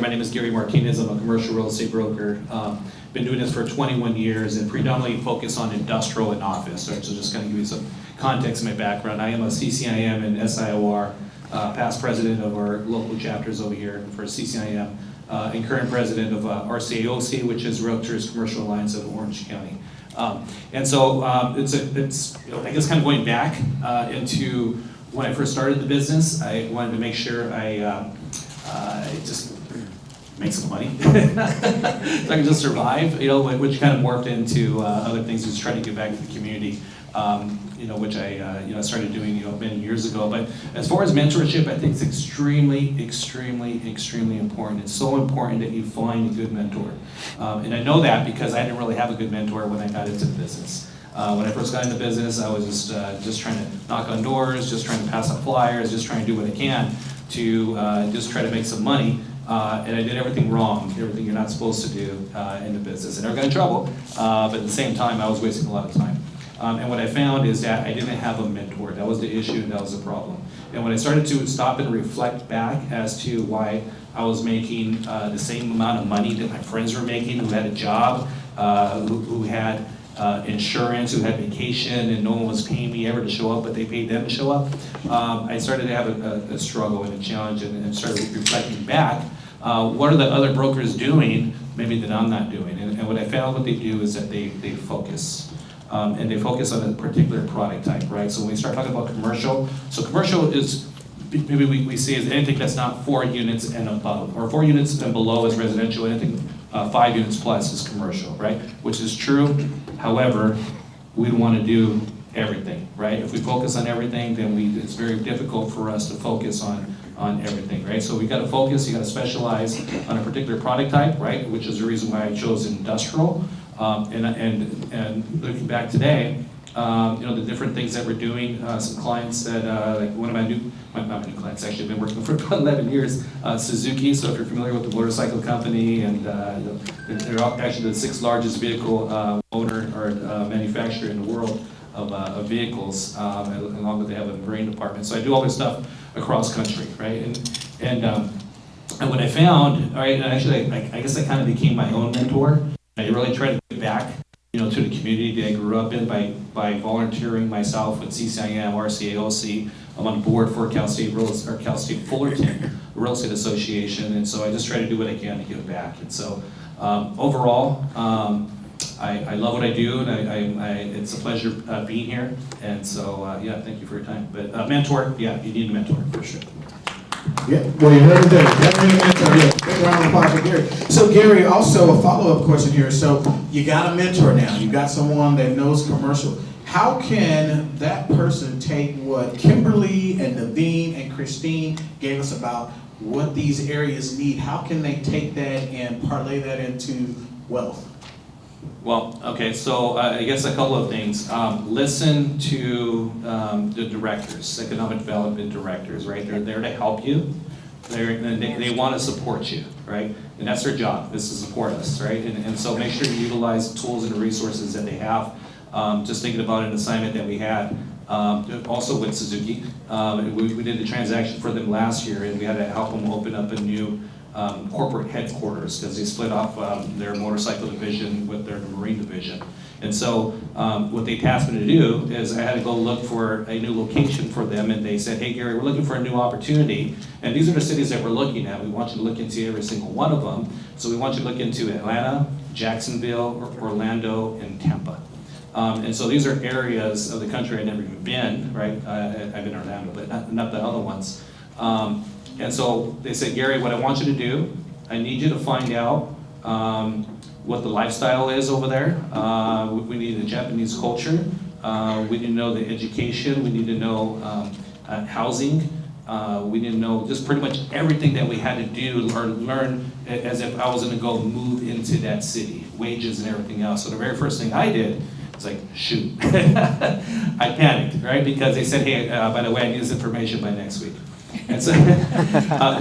My name is Gary Martinez. I'm a commercial real estate broker. Been doing this for 21 years and predominantly focus on industrial and office. Right? So just kind of give you some context in my background. I am a CCIM and SIOR, past president of our local chapters over here for CCIM, and current president of RCAOC, which is Realtors Commercial Alliance of Orange County. It's I guess kind of going back into when I first started the business. I wanted to make sure I just make some money so I can just survive, which kind of morphed into other things, just trying to give back to the community, which I started doing many years ago. But as far as mentorship, I think it's extremely important. It's so important that you find a good mentor. And I know that because I didn't really have a good mentor when I got into the business. When I first got into business, I was just trying to knock on doors, just trying to pass out flyers, just trying to do what I can to just try to make some money. And I did everything wrong, everything you're not supposed to do in the business. And I never got in trouble, but at the same time, I was wasting a lot of time. And what I found is that I didn't have a mentor. That was the issue, that was the problem. And when I started to stop and reflect back as to why I was making the same amount of money that my friends were making, who had a job, who had insurance, who had vacation, and no one was paying me ever to show up, but they paid them to show up, I started to have a struggle and a challenge and started reflecting back. What are the other brokers doing, maybe that I'm not doing? And what I found what they do is that they focus. And they focus on a particular product type, right? So when we start talking about commercial, so commercial is, maybe we see as anything that's not 4 units and above, or 4 units and below is residential, anything 5 units plus is commercial, right? Which is true, however, we don't want to do everything, right? If we focus on everything, then it's very difficult for us to focus on everything, right? So we got to focus, you got to specialize on a particular product type, right? Which is the reason why I chose industrial. And looking back today, the different things that we're doing, some clients that, like one of my new clients, actually I've been working for about 11 years, Suzuki. So if you're familiar with the motorcycle company, and they're actually the 6th largest vehicle owner or manufacturer in the world of vehicles, along with they have a marine department. So I do all this stuff across country, right? And what I found, all right, and actually I guess I kind of became my own mentor. I really tried to give back, to the community that I grew up in by volunteering myself with CCIM, RCAOC. I'm on board for Cal State Fullerton Real Estate Association, and so I just try to do what I can to give back. And so overall, I love what I do, and it's a pleasure being here. And so thank you for your time. But mentor, you need a mentor for sure. Yeah, well, you heard it there. Definitely a mentor. Yeah, big round of applause for Gary. So, Gary, also a follow-up question here. So, you got a mentor now. You got someone that knows commercial. How can that person take what Kimberly and Naveen and Christine gave us about what these areas need? How can they take that and parlay that into wealth? Well, okay, so I guess a couple of things. Listen to the directors, economic development directors, right? They're there to help you. They want to support you, right? And that's their job, is to support us, right? And so make sure you utilize the tools and the resources that they have. Just thinking about an assignment that we had, also with Suzuki. We did the transaction for them last year, and we had to help them open up a new corporate headquarters because they split off their motorcycle division with their marine division. And so what they tasked me to do is I had to go look for a new location for them, and they said, hey Gary, we're looking for a new opportunity, and these are the cities that we're looking at. We want you to look into every single one of them. So we want you to look into Atlanta, Jacksonville, Orlando, and Tampa. And so these are areas of the country I've never even been, right? I've been in Orlando, but not the other ones. And so they said, Gary, what I want you to do, I need you to find out what the lifestyle is over there. We need the Japanese culture. We need to know the education. We need to know housing. We need to know just pretty much everything that we had to do or learn as if I was going to go move into that city, wages and everything else. So the very first thing I did, it's like, shoot. I panicked, right? Because they said, hey, by the way, I need this information by next week. And so,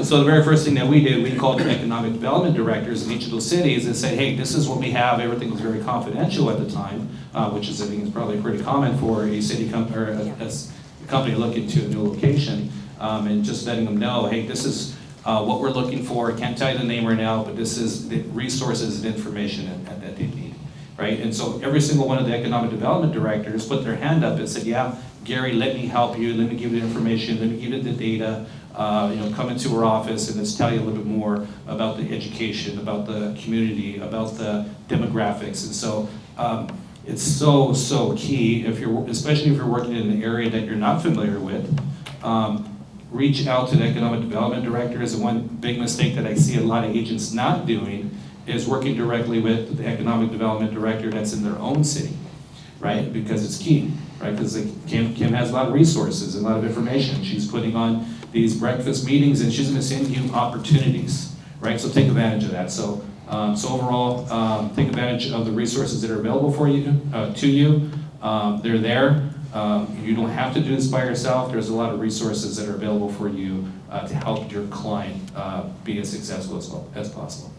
so the very first thing that we did, we called the economic development directors in each of those cities and said, hey, this is what we have. Everything was very confidential at the time, which is, I think, is probably pretty common for a city company or a company looking to a new location, and just letting them know, hey, this is what we're looking for. I can't tell you the name right now, but this is the resources and information that they need, right? And so every single one of the economic development directors put their hand up and said, yeah, Gary, let me help you, let me give you the information, let me give you the data, come into our office and let's tell you a little bit more about the education, about the community, about the demographics. And so it's so key, especially if you're working in an area that you're not familiar with. Reach out to the economic development directors. And one big mistake that I see a lot of agents not doing is working directly with the economic development director that's in their own city, right? Because it's key, right? Because Kim has a lot of resources, a lot of information. She's putting on these breakfast meetings and she's gonna send you opportunities, right? So take advantage of that. So overall, take advantage of the resources that are available for you, to you. They're there. You don't have to do this by yourself. There's a lot of resources that are available for you to help your client be as successful as possible.